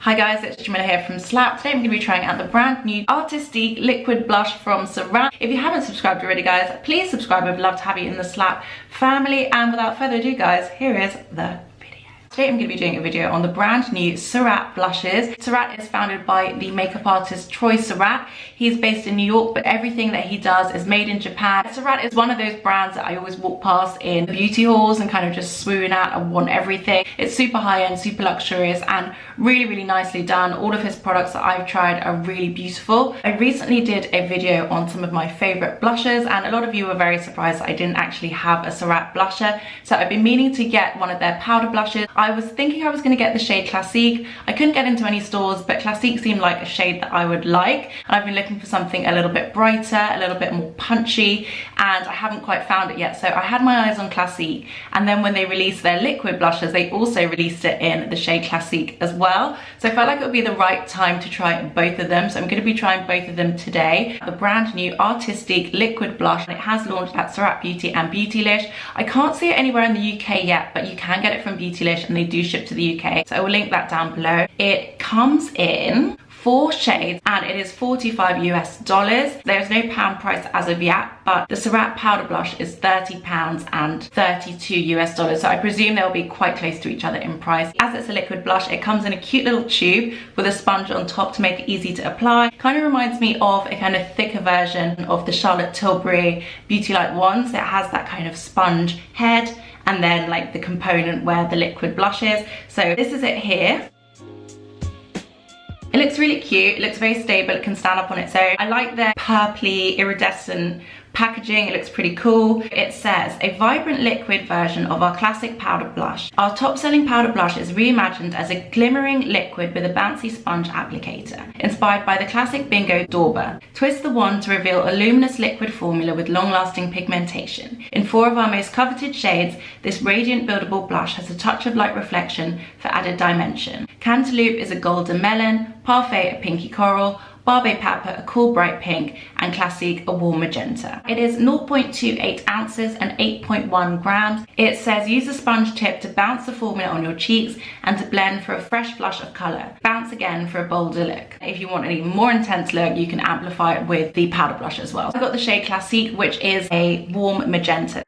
Hi guys, it's Jamila here from Slap. Today I'm going to be trying out the brand new Artistique Liquid Blush from Surratt. If you haven't subscribed already guys, please subscribe. I'd love to have you in the Slap family. And without further ado guys, here is the Today I'm going to be doing a video on the brand new Surratt blushes. Surratt is founded by the makeup artist Troy Surratt. He's based in New York, but everything that he does is made in Japan. Surratt is one of those brands that I always walk past in beauty halls and kind of just swoon at and want everything. It's super high-end, super luxurious, and really nicely done. All of his products that I've tried are really beautiful. I recently did a video on some of my favorite blushes, and a lot of you were very surprised that I didn't actually have a Surratt blusher. So I've been meaning to get one of their powder blushes. I was thinking I was going to get the shade Classique. I couldn't get into any stores, but Classique seemed like a shade that I would like. And I've been looking for something a little bit brighter, a little bit more punchy, and I haven't quite found it yet. So I had my eyes on Classique, and then when they released their liquid blushes, they also released it in the shade Classique as well. So I felt like it would be the right time to try both of them. So I'm going to be trying both of them today. The brand new Artistique Liquid Blush, and it has launched at Surratt Beauty and Beautylish. I can't see it anywhere in the UK yet, but you can get it from Beautylish, and they do ship to the UK, so I will link that down below. It comes in 4 shades and it is $45 US. There's no pound price as of yet, but the Surratt powder blush is £30 and $32 US, so I presume they'll be quite close to each other in price. As it's a liquid blush, it comes in a cute little tube with a sponge on top to make it easy to apply. Kind of reminds me of a kind of thicker version of the Charlotte Tilbury Beauty Light ones. It has that kind of sponge head and then like the component where the liquid blush is. So this is it here. It looks really cute, it looks very stable, it can stand up on its own. I like the purpley iridescent packaging, it looks pretty cool. It says, a vibrant liquid version of our classic powder blush. Our top selling powder blush is reimagined as a glimmering liquid with a bouncy sponge applicator. Inspired by the classic Bingo Dauber. Twist the wand to reveal a luminous liquid formula with long lasting pigmentation. In 4 of our most coveted shades, this radiant buildable blush has a touch of light reflection for added dimension. Cantaloupe is a golden melon, Parfait a pinky coral, Barbe Papa a cool bright pink, and Classique a warm magenta. It is 0.28 ounces and 8.1 grams. It says use a sponge tip to bounce the formula on your cheeks and to blend for a fresh flush of colour. Bounce again for a bolder look. If you want an even more intense look, you can amplify it with the powder blush as well. I've got the shade Classique, which is a warm magenta.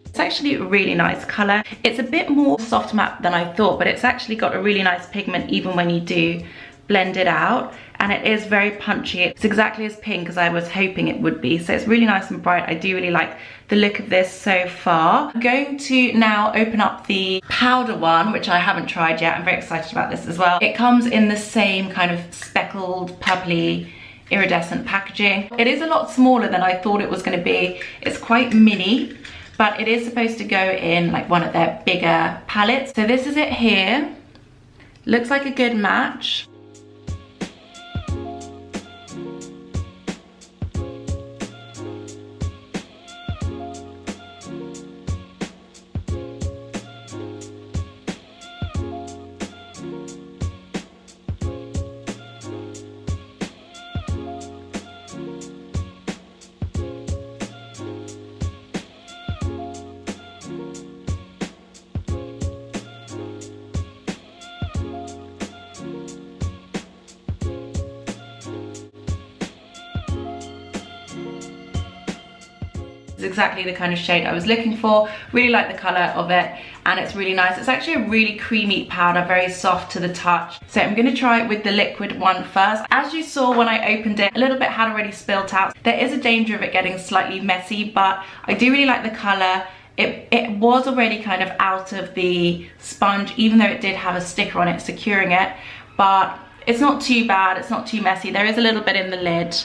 It's actually a really nice colour. It's a bit more soft matte than I thought, but it's actually got a really nice pigment even when you do blend it out, and it is very punchy. It's exactly as pink as I was hoping it would be, so it's really nice and bright. I do really like the look of this so far. I'm going to now open up the powder one, which I haven't tried yet. I'm very excited about this as well. It comes in the same kind of speckled purpley iridescent packaging. It is a lot smaller than I thought it was going to be. It's quite mini, but it is supposed to go in like one of their bigger palettes. So this is it here. Looks like a good match. It's exactly the kind of shade I was looking for. Really like the color of it, and it's really nice. It's actually a really creamy powder, very soft to the touch. So I'm gonna try it with the liquid one first. As you saw when I opened it, a little bit had already spilt out. There is a danger of it getting slightly messy, but I do really like the color. It was already kind of out of the sponge, even though it did have a sticker on it securing it, but it's not too bad, it's not too messy. There is a little bit in the lid,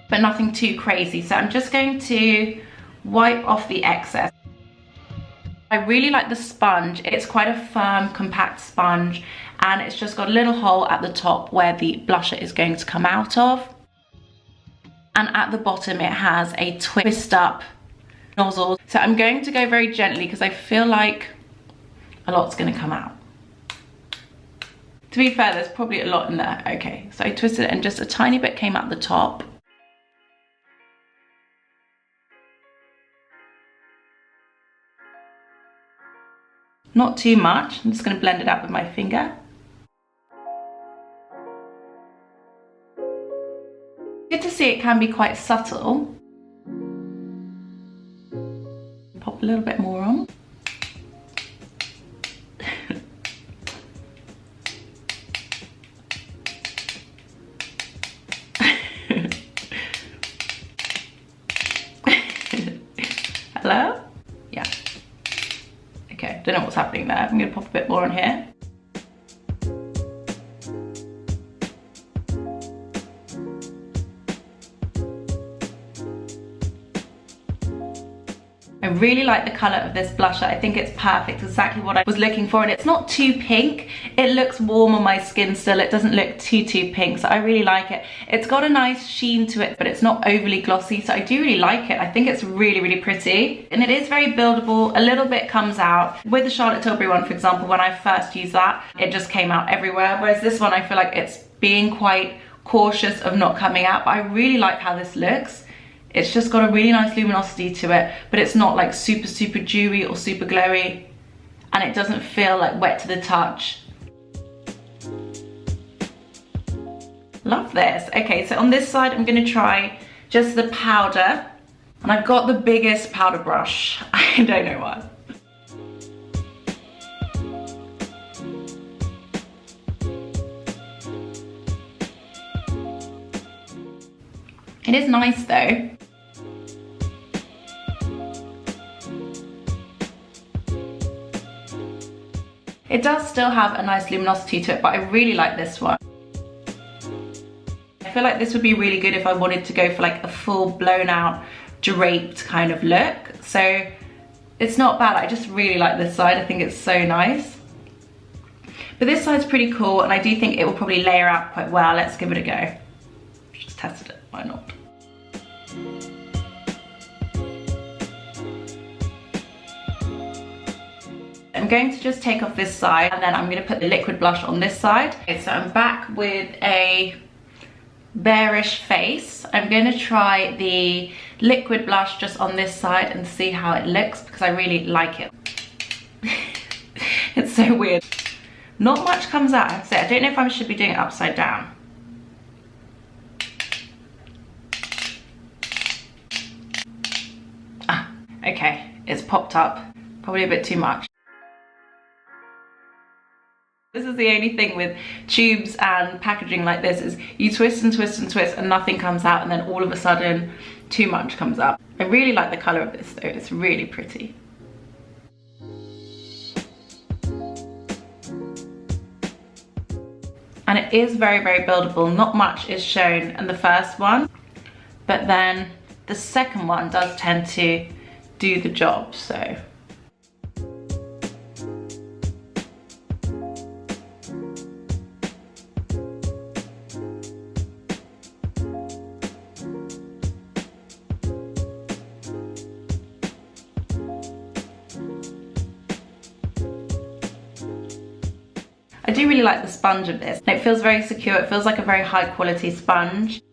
but nothing too crazy. So I'm just going to wipe off the excess. I really like the sponge. It's quite a firm, compact sponge, and it's just got a little hole at the top where the blusher is going to come out of. And at the bottom it has a twist up nozzle. So I'm going to go very gently because I feel like a lot's gonna come out. To be fair, there's probably a lot in there. Okay, so I twisted it and just a tiny bit came out the top. Not too much. I'm just gonna blend it out with my finger. Good to see it can be quite subtle. Pop a little bit more on. Hello? Yeah. Okay, don't know what's happening there. I'm gonna pop a bit more on here. I really like the color of this blusher. I think it's perfect, exactly what I was looking for, and it's not too pink. It looks warm on my skin still. It doesn't look too pink, so I really like it. It's got a nice sheen to it, but it's not overly glossy, so I do really like it. I think it's really pretty, and it is very buildable. A little bit comes out. With the Charlotte Tilbury one, for example, when I first used that, it just came out everywhere, whereas this one, I feel like it's being quite cautious of not coming out, but I really like how this looks. It's just got a really nice luminosity to it, but it's not like super dewy or super glowy, and it doesn't feel like wet to the touch. Love this. Okay, so on this side, I'm gonna try just the powder, and I've got the biggest powder brush. I don't know why. It is nice though. It does still have a nice luminosity to it, but I really like this one. I feel like this would be really good if I wanted to go for like a full blown out draped kind of look. So it's not bad. I just really like this side. I think it's so nice. But this side's pretty cool, and I do think it will probably layer out quite well. Let's give it a go. Just tested it, why not? I'm going to just take off this side, and then I'm going to put the liquid blush on this side. Okay, so I'm back with a bearish face. I'm going to try the liquid blush just on this side and see how it looks, because I really like it. It's so weird. Not much comes out, I have to say. I don't know if I should be doing it upside down. Ah, okay, it's popped up. Probably a bit too much. This is the only thing with tubes and packaging like this, is you twist and twist and twist and nothing comes out, and then all of a sudden too much comes out. I really like the colour of this though, it's really pretty. And it is very buildable. Not much is shown in the first one, but then the second one does tend to do the job, so. I do really like the sponge of this. It feels very secure. It feels like a very high quality sponge.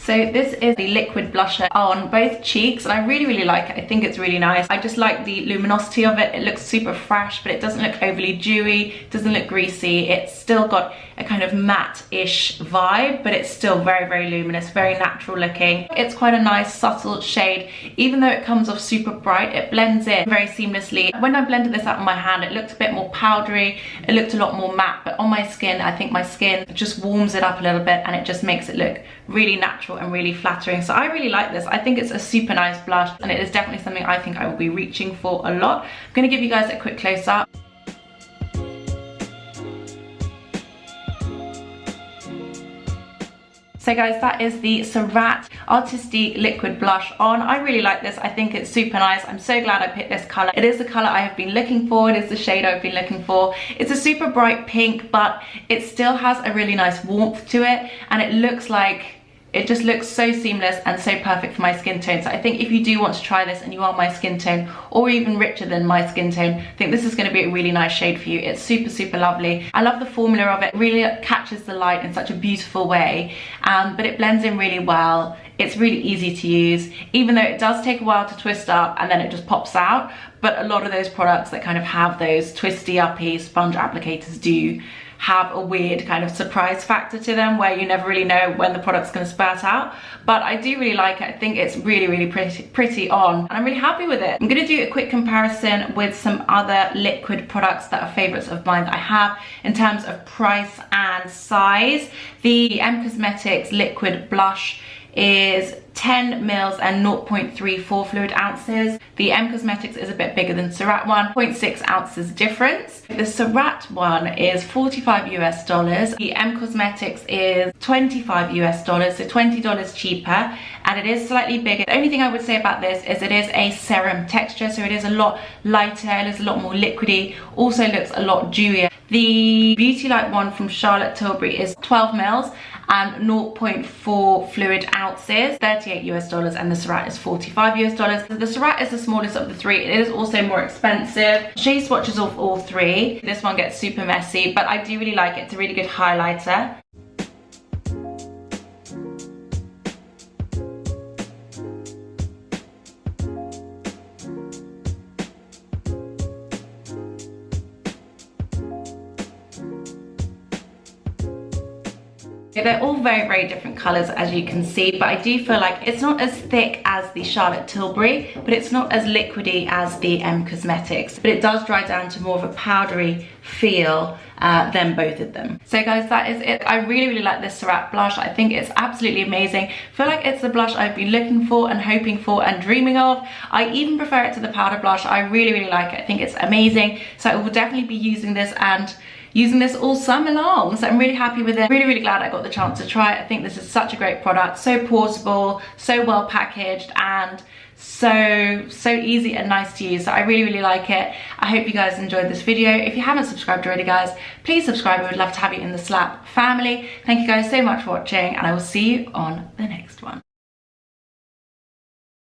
So this is the liquid blusher on both cheeks, and I really like it. I think it's really nice. I just like the luminosity of it. It looks super fresh, but it doesn't look overly dewy, doesn't look greasy. It's still got a kind of matte-ish vibe, but it's still very luminous, very natural looking. It's quite a nice subtle shade. Even though it comes off super bright, it blends in very seamlessly. When I blended this out on my hand, it looked a bit more powdery, it looked a lot more matte, but on my skin, I think my skin just warms it up a little bit and it just makes it look really natural and really flattering. So I really like this. I think it's a super nice blush, and it is definitely something I think I will be reaching for a lot. I'm gonna give you guys a quick close-up. So guys, that is the Surratt Artistique Liquid Blush on. I really like this. I think it's super nice. I'm so glad I picked this colour. It is the colour I have been looking for. It is the shade I've been looking for. It's a super bright pink, but it still has a really nice warmth to it, and it looks like it just looks so seamless and so perfect for my skin tone. So I think if you do want to try this and you are my skin tone, or even richer than my skin tone, I think this is going to be a really nice shade for you. It's super lovely. I love the formula of it. It really catches the light in such a beautiful way, but it blends in really well. It's really easy to use, even though it does take a while to twist up and then it just pops out. But a lot of those products that kind of have those twisty uppy sponge applicators do have a weird kind of surprise factor to them, where you never really know when the product's going to spurt out. But I do really like it. I think it's really pretty on, and I'm really happy with it. I'm going to do a quick comparison with some other liquid products that are favorites of mine that I have in terms of price and size. The M Cosmetics liquid blush is 10 mils and 0.34 fluid ounces. The M Cosmetics is a bit bigger than Surratt one, 0.6 ounces difference. The Surratt one is $45 US. The M Cosmetics is $25 US, so $20 cheaper, and it is slightly bigger. The only thing I would say about this is it is a serum texture, so it is a lot lighter, it is a lot more liquidy, also looks a lot dewier. The Beauty Light one from Charlotte Tilbury is 12 mils and 0.4 fluid ounces, $38 US, and the Surratt is $45 US. The Surratt is the smallest of the three. It is also more expensive. Shade swatches of all three. This one gets super messy, but I do really like it. It's a really good highlighter. They're all very different colours, as you can see, but I do feel like it's not as thick as the Charlotte Tilbury, but it's not as liquidy as the M Cosmetics, but it does dry down to more of a powdery feel than both of them. So guys, that is it. I really like this Surratt blush. I think it's absolutely amazing. I feel like it's the blush I've been looking for and hoping for and dreaming of. I even prefer it to the powder blush. I really like it. I think it's amazing. So I will definitely be using this and using this all summer long, so I'm really happy with it. Really glad I got the chance to try it. I think this is such a great product, so portable, so well packaged, and so easy and nice to use. So I really like it. I hope you guys enjoyed this video. If you haven't subscribed already, guys, please subscribe. I would love to have you in the Slap family. Thank you guys so much for watching, and I will see you on the next one.